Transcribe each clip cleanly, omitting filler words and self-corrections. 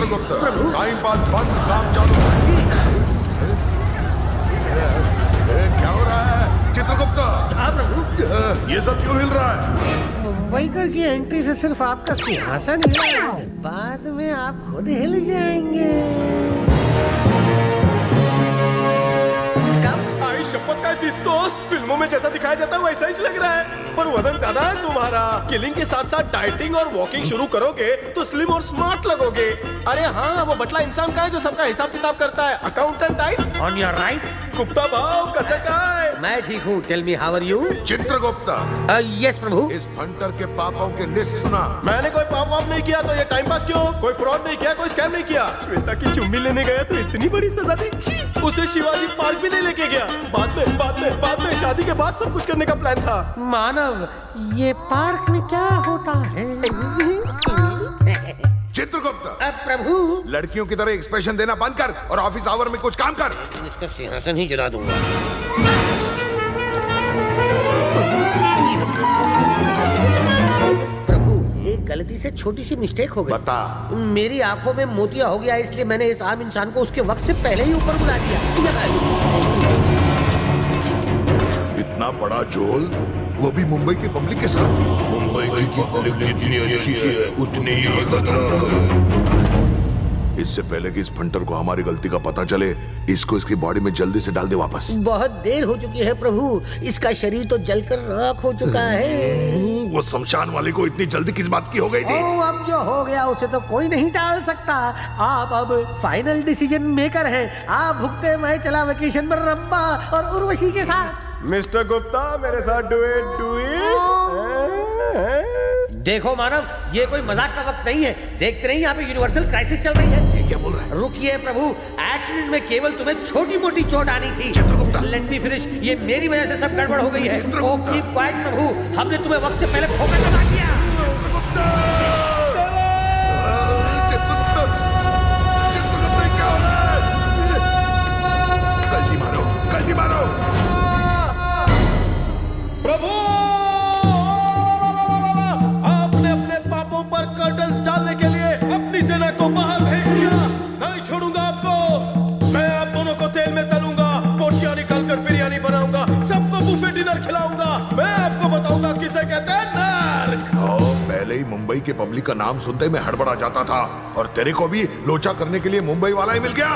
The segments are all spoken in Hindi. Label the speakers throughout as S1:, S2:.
S1: चित्रगुप्त, टाइम पास बंद, काम चालू। क्या हो रहा है चित्रगुप्त?
S2: हाँ प्रभु।
S1: ये सब क्यों हिल रहा है?
S2: मुंबईकर की एंट्री से सिर्फ आपका सिंहासन हिला है, बाद में आप खुद हिल जाएंगे।
S3: आई शपथ का दिस्तोस, फिल्मों में जैसा दिखाया जाता है वैसा ही लग रहा है, पर वजन ज्यादा है तुम्हारा। किलिंग के साथ साथ डाइटिंग और वॉकिंग शुरू करोगे तो स्लिम और स्मार्ट लगोगे। अरे हाँ, वो बटला इंसान का है जो सबका हिसाब किताब करता है, accountant type.
S2: On your right.
S3: Gupta भाव कैसे का है?
S2: मैं ठीक हूँ, tell me how are you?
S1: Chitragupt,
S2: yes प्रभु।
S1: इस फंटर के पापों की लिस्ट सुना।
S3: मैंने कोई पाप वाप नहीं किया तो ये टाइम पास क्यों? कोई फ्रॉड नहीं किया, कोई स्कैम नहीं किया। श्वेता की चुम्बी लेने गया तो इतनी बड़ी सजा दी, छी! उसे शिवाजी पार्क भी नहीं लेके गया। बाद में शादी के बाद सब कुछ करने का प्लान था।
S2: मानव, ये पार्क में क्या होता है?
S1: चित्रगुप्त,
S2: प्रभु।
S1: लड़कियों की तरह एक्सप्रेशन देना बंद कर और ऑफिस आवर में कुछ काम कर।
S2: इसका सिंहासन ही जला दूंगा। प्रभु, एक गलती से छोटी सी मिस्टेक हो गई।
S1: बता।
S2: मेरी आंखों में मोतिया हो गया, इसलिए मैंने इस आम इंसान को उसके वक्त से पहले ही ऊपर बुला दिया।
S1: इतना बड़ा झोल, वो भी मुंबई की पब्लिक के साथ।
S4: मुंबई की पब्लिक जितनी अच्छी है उतनी ही खतरनाक है।
S1: इससे पहले कि इस फंटर को हमारी गलती का पता चले, इसको इसकी बॉडी में जल्दी से डाल दे वापस।
S2: बहुत देर हो चुकी है प्रभु, इसका शरीर तो जलकर राख हो चुका है।
S1: वो शमशान वाले को इतनी जल्दी किस बात की हो गई थी?
S2: ओ, अब जो हो गया उसे तो कोई नहीं टाल सकता। आप अब फाइनल डिसीजन मेकर हैं। आप भुगते, मैं चला वेकेशन पर रंबा और उर्वशी के साथ।
S3: मिस्टर गुप्ता, मेरे साथ डू इट।
S2: देखो मानव, ये कोई मजाक का वक्त नहीं है। देखते नहीं यहाँ पे यूनिवर्सल क्राइसिस चल रही है।
S1: क्या बोल रहा है?
S2: रुकिए प्रभु, एक्सीडेंट में केवल तुम्हें छोटी मोटी चोट आनी थी। Let me finish. ये मेरी वजह से सब गड़बड़ हो गई है। ओ कीप क्वाइट प्रभु, हमने तुम्हें वक्त से पहले ठोकर लगा दिया।
S1: गलती मारो।
S3: प्रभु, आपने अपने पापों पर कर्टन्स डालने के लिए अपनी सेना को बाहर भेज दिया। नहीं छोड़ूंगा आपको। मैं आप दोनों को तेल में तलूंगा, बोटियां निकालकर बिरयानी बनाऊंगा, सबको बुफे डिनर खिलाऊंगा। मैं आपको बताऊंगा किसे कहते हैं नर्क।
S1: पहले ही मुंबई के पब्लिक का नाम सुनते ही मैं हड़बड़ा जाता था, और तेरे को भी लोचा करने के लिए मुंबई वाला ही मिल गया।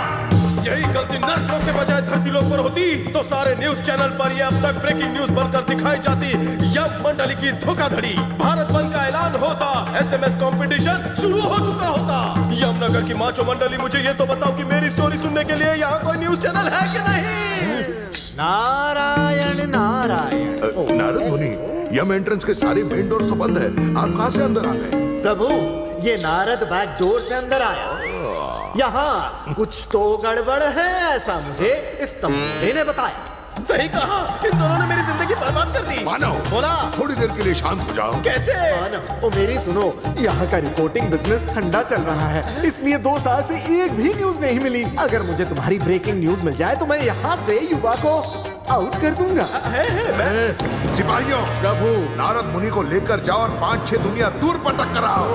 S3: यही गलती नर्क लोग के बजाय धरती लोग पर होती तो सारे न्यूज चैनल पर ये अब तक ब्रेकिंग न्यूज बनकर दिखाई जाती। यम मंडली की धोखाधड़ी, भारत बंद का ऐलान होता, एसएमएस कंपटीशन शुरू हो चुका होता। यमनगर की माचो मंडली, मुझे ये तो बताओ कि मेरी स्टोरी सुनने के लिए यहाँ कोई न्यूज चैनल है कि नहीं?
S5: नारायण नारायण।
S1: नारद मुनि, यम एंट्रेंस के सारे मेन डोर से बंद है, आप कहाँ से अंदर आ गए?
S5: प्रभु, ये नारद बैक डोर से अंदर आया। यहाँ कुछ तो गड़बड़ है, ऐसा मुझे इस तंबूरे ने बताया।
S3: सही कहा, इन दोनों ने मेरी जिंदगी बर्बाद कर दी।
S1: मानव,
S3: बोला
S1: थोड़ी देर के लिए शांत हो जाओ।
S3: कैसे?
S5: ओ मेरी सुनो, यहाँ का रिपोर्टिंग बिजनेस ठंडा चल रहा है, इसलिए 2 साल से एक भी न्यूज नहीं मिली। अगर मुझे तुम्हारी ब्रेकिंग न्यूज मिल जाए तो मैं यहाँ से युवा को आउट कर दूंगा।
S1: सिपाहियों,
S5: प्रभु,
S1: नारद मुनि को लेकर जाओ और 5-6 दुनिया दूर पटक कराओ।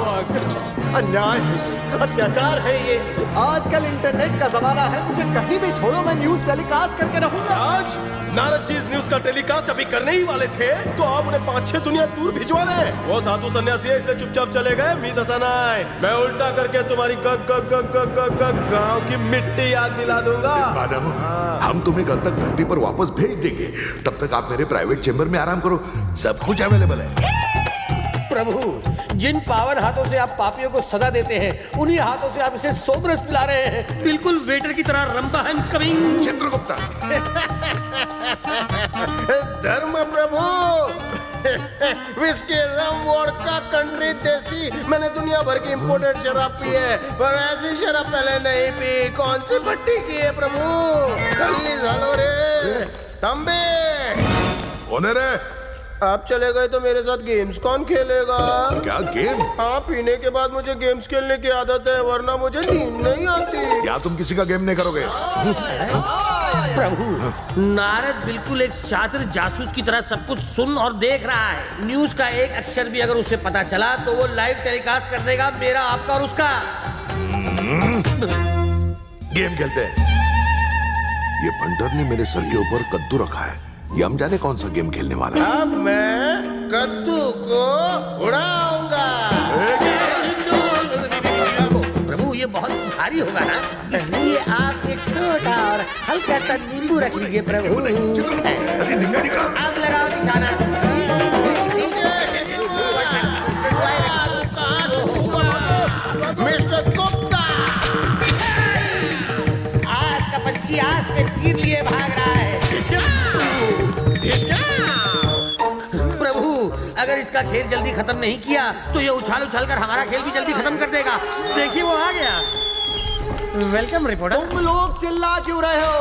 S5: अन्याय है, अत्याचार है ये। आजकल इंटरनेट का जमाना है, मुझे कहीं भी छोड़ो, मैं न्यूज टेलीकास्ट करके रहूंगा।
S3: आज नारद जी इस न्यूज का टेलीकास्ट अभी करने ही वाले थे तो आप उन्हें 5-6 दुनिया दूर भिजवा रहे हैं। वो साधु सन्यासी है इसलिए चुपचाप चले गए। मीत हसनाए, मैं उल्टा करके तुम्हारी गांव की मिट्टी याद दिला दूंगा।
S1: मानव, हम तुम्हें कल तक धरती पर वापस भेज देंगे, तब तक आप मेरे प्राइवेट चेंबर में आराम करो, सब कुछ अवेलेबल है।
S2: प्रभु, जिन पावन हाथों से आप पापियों को सजा देते हैं, उन्हीं हाथों से आप इसे सोमरस पिला रहे हैं, बिल्कुल वेटर की तरह। रंबा है कमिंग।
S1: चित्रगुप्ता,
S3: धर्म प्रभु, विस्की, रम, वोडका, कंट्री, देसी, मैंने दुनिया भर की इंपोर्टेड शराब पी है, पर ऐसी शराब पहले नहीं पी। कौन सी भट्टी की है प्रभु? जल्दी झालो रे तंबे।
S1: होने रे।
S3: आप चले गए तो मेरे साथ गेम्स कौन खेलेगा?
S1: क्या गेम?
S3: हाँ, पीने के बाद मुझे गेम्स खेलने की आदत है, वरना मुझे नींद नहीं आती।
S1: या तुम किसी का गेम नहीं करोगे?
S2: प्रभु, नारद बिल्कुल एक शातिर जासूस की तरह सब कुछ सुन और देख रहा है। न्यूज का एक अक्षर भी अगर उसे पता चला तो वो लाइव टेलीकास्ट कर देगा, मेरा, आपका और उसका।
S1: गेम खेलते हैं। ये बंदर ने मेरे सर के ऊपर कद्दू रखा है। ये हम जाने कौन सा गेम खेलने वाला है।
S3: अब मैं कद्दू को उड़ाऊंगा।
S2: प्रभु ये बहुत भारी होगा ना, इसलिए आप एक छोटा और हल्का सा नींबू रख लीजिए प्रभु। आप लगाओ निशाना।
S3: मिस्टर गुप्ता,
S2: आज का पंछी आस में तीर लिए भाग रहा है। प्रभु अगर इसका खेल जल्दी खत्म नहीं किया तो ये उछाल उछाल कर हमारा खेल भी जल्दी खत्म कर देगा। देखिए वो आ गया। Welcome reporter.
S5: तुम लोग चिल्ला क्यों रहे हो?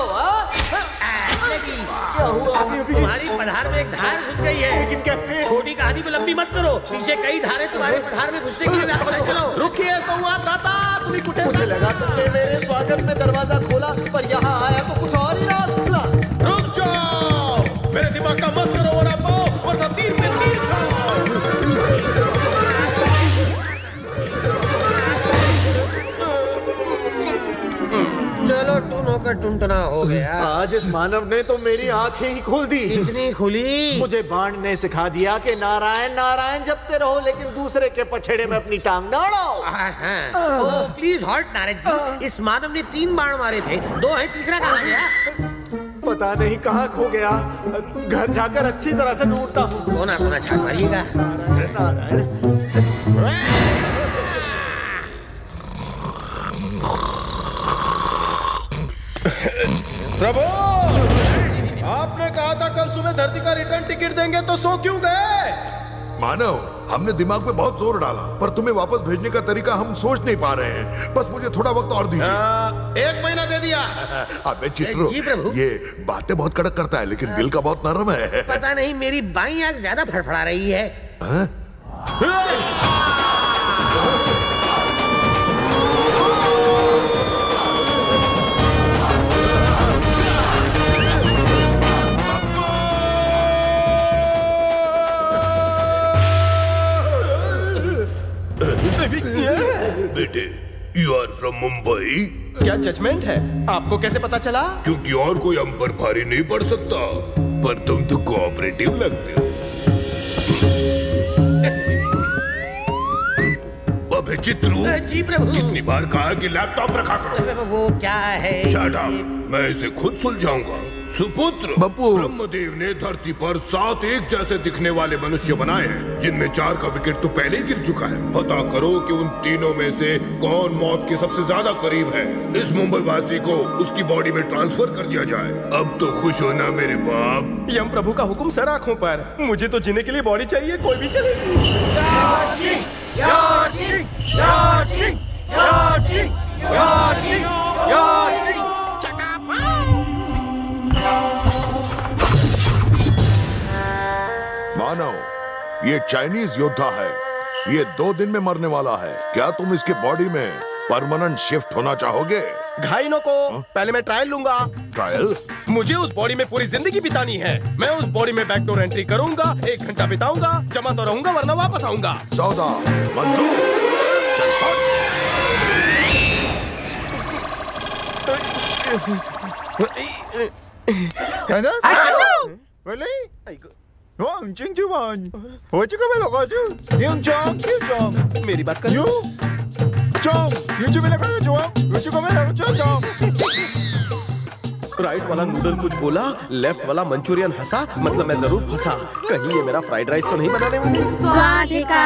S5: क्या हुआ?
S2: तुम्हारी पठार में एक धार घुस गई है।
S5: लेकिन कैसे?
S2: छोटी कहानी को लंबी मत करो, पीछे कई धारें तुम्हारे पठार में घुसने के लिए व्याकुल हैं। चलो
S3: रुकिए संवाददाता, तुम्ही कुठे
S5: मुझे लगा तुमने मेरे स्वागत में दरवाजा खोला, पर यहाँ आया तो कुछ और ही राज खुला।
S3: रुक जाओ, मेरे दिमाग का मत करो वड़ा पाव, वरना तीर पे तीर खाओ।
S2: चलो टूनो का टुनटुना हो गया।
S5: आज इस मानव ने तो मेरी आंखें ही खोल दी।
S2: इतनी खुली।
S5: मुझे बाण ने सिखा दिया कि नारायण नारायण जपते रहो, लेकिन दूसरे के पछेड़े में अपनी टांग ना अड़ाओ।
S2: ओ प्लीज हॉट नारद जी, इस मानव ने 3 बाण मारे थे, 2 है, तीसरा कहाँ गया?
S5: पता नहीं कहाँ खो गया। घर जाकर अच्छी तरह से ढूंढता हूँ।
S2: कोना कोना छान मारिएगा।
S5: नारायण
S3: प्रभु, आपने कहा था कल सुबह धरती का रिटर्न टिकट देंगे, तो सो क्यों गए?
S1: मानव, हमने दिमाग पे बहुत जोर डाला, पर तुम्हें वापस भेजने का तरीका हम सोच नहीं पा रहे हैं। बस मुझे थोड़ा वक्त और दीजिए।
S3: 1 महीना दे दिया।
S1: अबे चित्रो,
S2: जी प्रभु।
S1: ये बातें बहुत कड़क करता है, लेकिन दिल का बहुत नरम है।
S2: पता नहीं मेरी बाईं आंख ज्यादा फड़फड़ा रही है।
S1: हाँ?
S4: बेटे, यू आर फ्रॉम मुंबई?
S3: क्या जजमेंट है? आपको कैसे पता चला?
S4: क्योंकि और कोई हम पर भारी नहीं पड़ सकता, पर तुम तो कोऑपरेटिव लगते हो। अबे चित्रू,
S2: जी प्रभु।
S4: कितनी बार कहा कि लैपटॉप रखा करो।
S2: वो क्या है?
S4: शट अप, मैं इसे खुद सुलझाऊंगा। सुपुत्र,
S1: बप्पू।
S4: ब्रह्मदेव ने धरती पर 7 एक जैसे दिखने वाले मनुष्य बनाए हैं, जिनमें 4 का विकेट तो पहले ही गिर चुका है। पता करो कि उन तीनों में से कौन मौत के सबसे ज्यादा करीब है। इस मुंबई वासी को उसकी बॉडी में ट्रांसफर कर दिया जाए। अब तो खुश हो ना मेरे बाप?
S3: यम प्रभु का हुक्म सर आंखों पर। मुझे तो जीने के लिए बॉडी चाहिए, कोई भी चलेगी।
S1: मानव, ये चाइनीज योद्धा है। ये 2 दिन में मरने वाला है। क्या तुम इसके बॉडी में परमानेंट शिफ्ट होना चाहोगे?
S3: घायलों को पहले मैं ट्रायल लूंगा।
S1: ट्रायल?
S3: मुझे उस बॉडी में पूरी जिंदगी बितानी है। मैं उस बॉडी में बैकडोर एंट्री करूंगा, 1 घंटा बिताऊंगा, जमा तो रहूंगा वरना वापस आऊंगा।
S1: सौदा मंजूर। चल भाग।
S3: मेरी बात कर। राइट वाला नूडल कुछ बोला, लेफ्ट वाला मंचूरियन हंसा, मतलब मैं जरूर फंसा। कहीं ये मेरा फ्राइड राइस तो नहीं बनाने वाली?
S6: स्वादिका।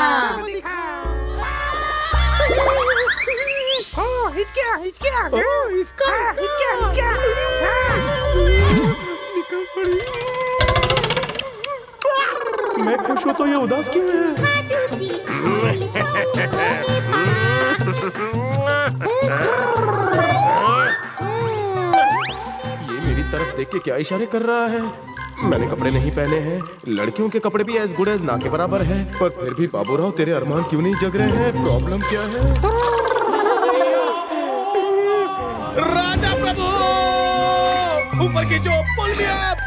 S3: मैं खुश हूँ तो ये उदास क्यों है? ये मेरी तरफ देख के क्या इशारे कर रहा है? मैंने कपड़े नहीं पहने हैं। लड़कियों के कपड़े भी एज गुड एज ना के बराबर है, पर फिर भी बाबूराव तेरे अरमान क्यों नहीं जग रहे हैं? प्रॉब्लम क्या है? राजा प्रभु, ऊपर की जो पुल भी आप।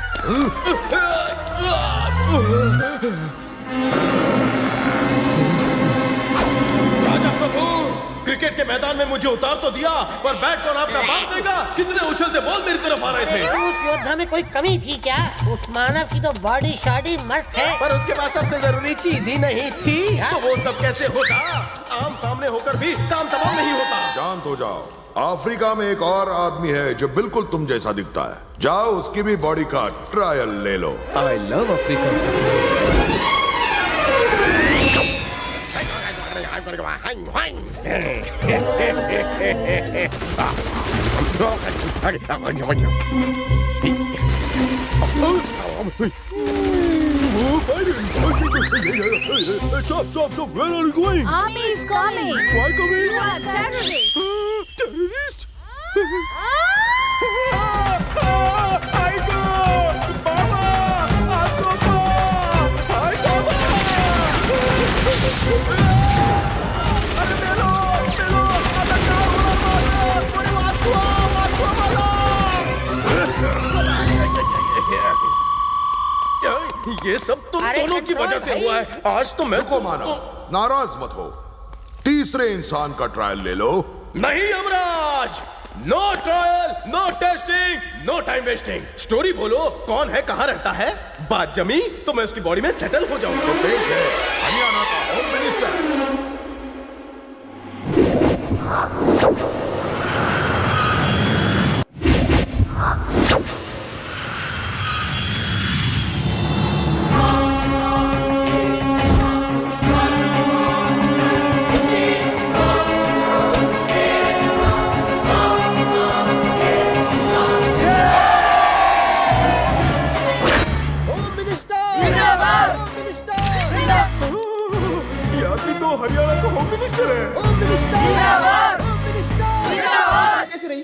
S3: राजा प्रभु, क्रिकेट के मैदान में मुझे उतार तो दिया, पर बैट कौन आपका बाप देगा? कितने उछलते बॉल मेरी तरफ आ रहे थे।
S2: उस योद्धा में कोई कमी थी क्या? उस मानव की तो बॉडी शाडी मस्त है,
S3: पर उसके पास सबसे जरूरी चीज ही नहीं थी। तो वो सब कैसे होता? आम सामने होकर भी काम तमाम नहीं होता।
S1: शांत हो जाओ। अफ्रीका में एक और आदमी है जो बिल्कुल तुम जैसा दिखता है। जाओ उसकी भी बॉडी का ट्रायल ले लो।
S6: I love African safari.
S3: Stop. Where are you going?
S7: Army is coming.
S3: Why coming?
S7: You are terrorists.
S3: Terrorist? ये सब तुम
S2: अरे
S3: दोनों की वजह से
S2: भाई।
S3: हुआ है। आज तो मैं
S1: रुको मानो, नाराज मत हो। तीसरे इंसान का ट्रायल ले लो।
S3: नहीं Yamraj, no trial, no testing, no time wasting. Story बोलो, कौन है, कहाँ रहता है? बात जमी तो मैं उसकी बॉडी में सेटल हो जाऊंगा।
S1: तो पेश है हरियाणा का होम मिनिस्टर।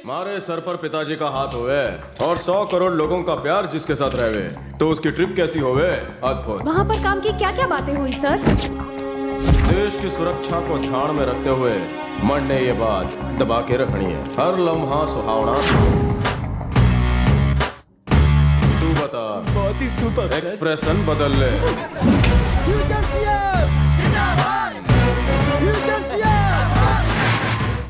S3: हमारे सर पर पिताजी का हाथ होवे और 100 करोड़ लोगों का प्यार जिसके साथ रहे, तो उसकी ट्रिप कैसी होवे? अद्भुत।
S7: वहाँ पर काम की क्या क्या बातें हुई सर?
S3: देश की सुरक्षा को ध्यान में रखते हुए मन ने ये बात दबा के रखनी है। हर लम्हा सुहावना। तू बता,
S6: बहुत ही सुपर
S3: एक्सप्रेशन बदल ले।
S6: फ्यूचर सीएम जिंदाबाद।